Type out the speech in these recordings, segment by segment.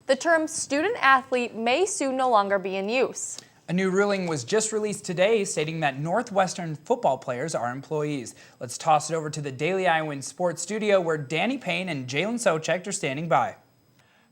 The term student athlete may soon no longer be in use. A new ruling was just released today stating that Northwestern football players are employees. Let's toss it over to the Daily Iowan Sports Studio where Danny Payne and Jalen Socek are standing by.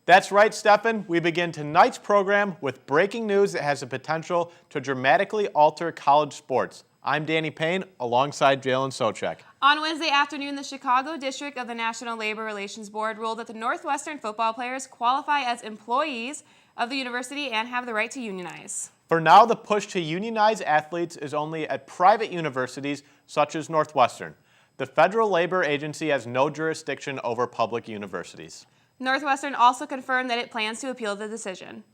That's right, Stefan. We begin tonight's program with breaking news that has the potential to dramatically alter college sports. I'm Danny Payne alongside Jalen Socek. On Wednesday afternoon, the Chicago District of the National Labor Relations Board ruled that the Northwestern football players qualify as employees of the university and have the right to unionize. For now, the push to unionize athletes is only at private universities such as Northwestern. The Federal Labor Agency has no jurisdiction over public universities. Northwestern also confirmed that it plans to appeal the decision.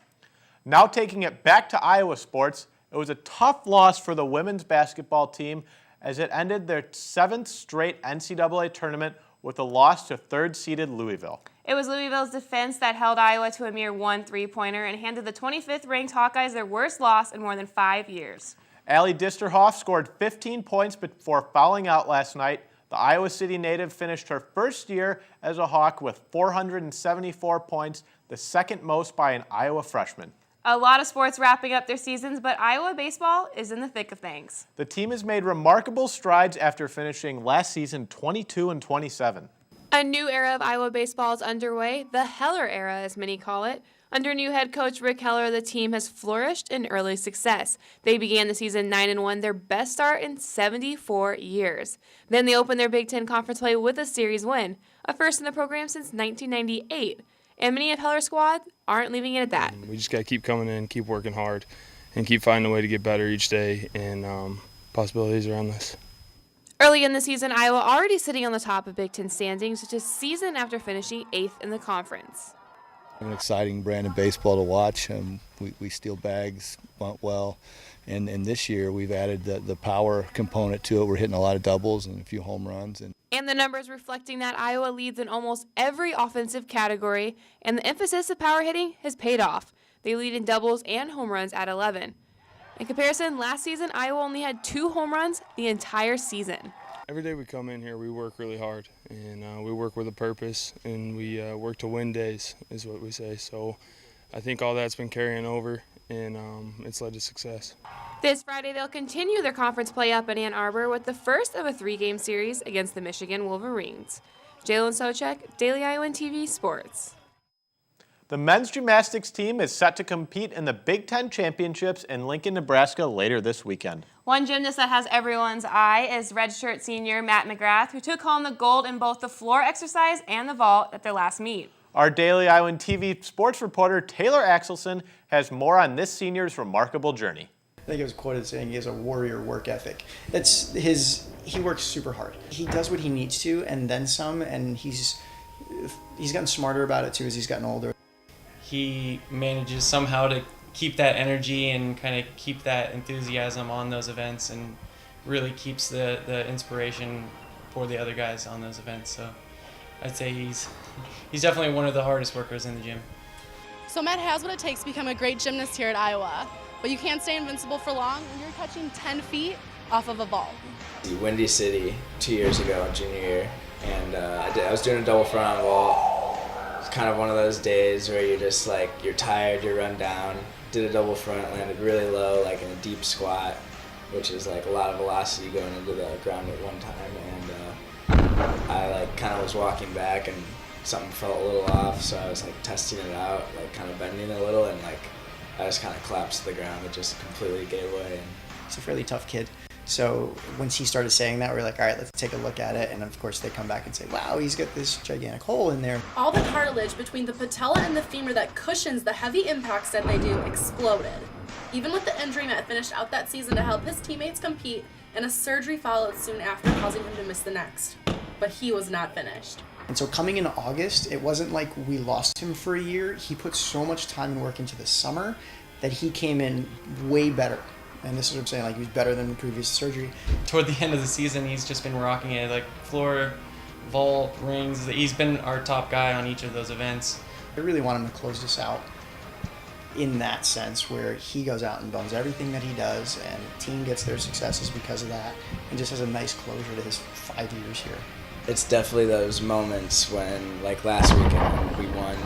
Now taking it back to Iowa sports, it was a tough loss for the women's basketball team as it ended their 7th straight NCAA tournament with a loss to third-seeded Louisville. It was Louisville's defense that held Iowa to a mere 1 3-pointer and handed the 25th-ranked Hawkeyes their worst loss in more than 5 years. Allie Disterhoff scored 15 points before fouling out last night. The Iowa City native finished her first year as a Hawk with 474 points, the second most by an Iowa freshman. A lot of sports wrapping up their seasons, but Iowa baseball is in the thick of things. The team has made remarkable strides after finishing last season 22-27. A new era of Iowa baseball is underway, the Heller era, as many call it. Under new head coach Rick Heller, the team has flourished in early success. They began the season 9-1, their best start in 74 years. Then they opened their Big Ten Conference play with a series win, a first in the program since 1998. And many of Heller's squad aren't leaving it at that. We just got to keep coming in, keep working hard, and keep finding a way to get better each day, and possibilities are endless. Early in the season, Iowa already sitting on the top of Big Ten standings, just a season after finishing 8th in the conference. An exciting brand of baseball to watch. We steal bags, bunt well, and this year we've added the power component to it. We're hitting a lot of doubles and a few home runs. And the numbers reflecting that Iowa leads in almost every offensive category, and the emphasis of power hitting has paid off. They lead in doubles and home runs at 11. In comparison, last season, Iowa only had 2 home runs the entire season. Every day we come in here, we work really hard, and we work with a purpose, and we work to win days, is what we say. So I think all that's been carrying over, and it's led to success. This Friday, they'll continue their conference play up in Ann Arbor with the first of a 3-game series against the Michigan Wolverines. Jalen Socek, Daily Iowan TV Sports. The men's gymnastics team is set to compete in the Big Ten Championships in Lincoln, Nebraska later this weekend. One gymnast that has everyone's eye is redshirt senior Matt McGrath, who took home the gold in both the floor exercise and the vault at their last meet. Our Daily Iowan TV sports reporter Taylor Axelson has more on this senior's remarkable journey. I think it was quoted saying he has a warrior work ethic. He works super hard. He does what he needs to and then some, and he's gotten smarter about it too as he's gotten older. He manages somehow to keep that energy and kind of keep that enthusiasm on those events and really keeps the inspiration for the other guys on those events. So I'd say he's definitely one of the hardest workers in the gym. So Matt has what it takes to become a great gymnast here at Iowa, but you can't stay invincible for long when you're catching 10 feet off of a vault. Windy City 2 years ago, junior year, and I was doing a double front on vault. It's kind of one of those days where you're just like, you're tired, you're run down. Did a double front, landed really low, like in a deep squat, which is like a lot of velocity going into the ground at one time. And I like kind of was walking back and something felt a little off, so I was like testing it out, like kind of bending a little, and like I just kind of collapsed to the ground. It just completely gave way. And he's a fairly tough kid. So once he started saying that, we're like, all right, let's take a look at it. And of course they come back and say, wow, he's got this gigantic hole in there. All the cartilage between the patella and the femur that cushions the heavy impacts that they do exploded. Even with the injury, Matt finished out that season to help his teammates compete, and a surgery followed soon after, causing him to miss the next. But he was not finished. And so coming into August, it wasn't like we lost him for a year. He put so much time and work into the summer that he came in way better. And this is what I'm saying, like he was better than the previous surgery. Toward the end of the season, he's just been rocking it, like floor, vault, rings. He's been our top guy on each of those events. I really want him to close this out in that sense where he goes out and bones everything that he does, and the team gets their successes because of that, and just has a nice closure to his 5 years here. It's definitely those moments when, like last weekend, when we won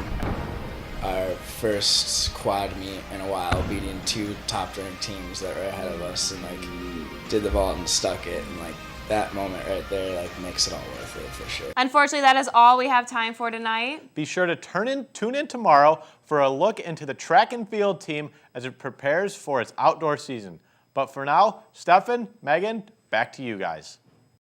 our first quad meet in a while, beating 2 top-ranked teams that were ahead of us, and like did the vault and stuck it, and like that moment right there like makes it all worth it for sure. Unfortunately, that is all we have time for tonight. Be sure to tune in tomorrow for a look into the track and field team as it prepares for its outdoor season. But for now, Stefan, Megan, back to you guys.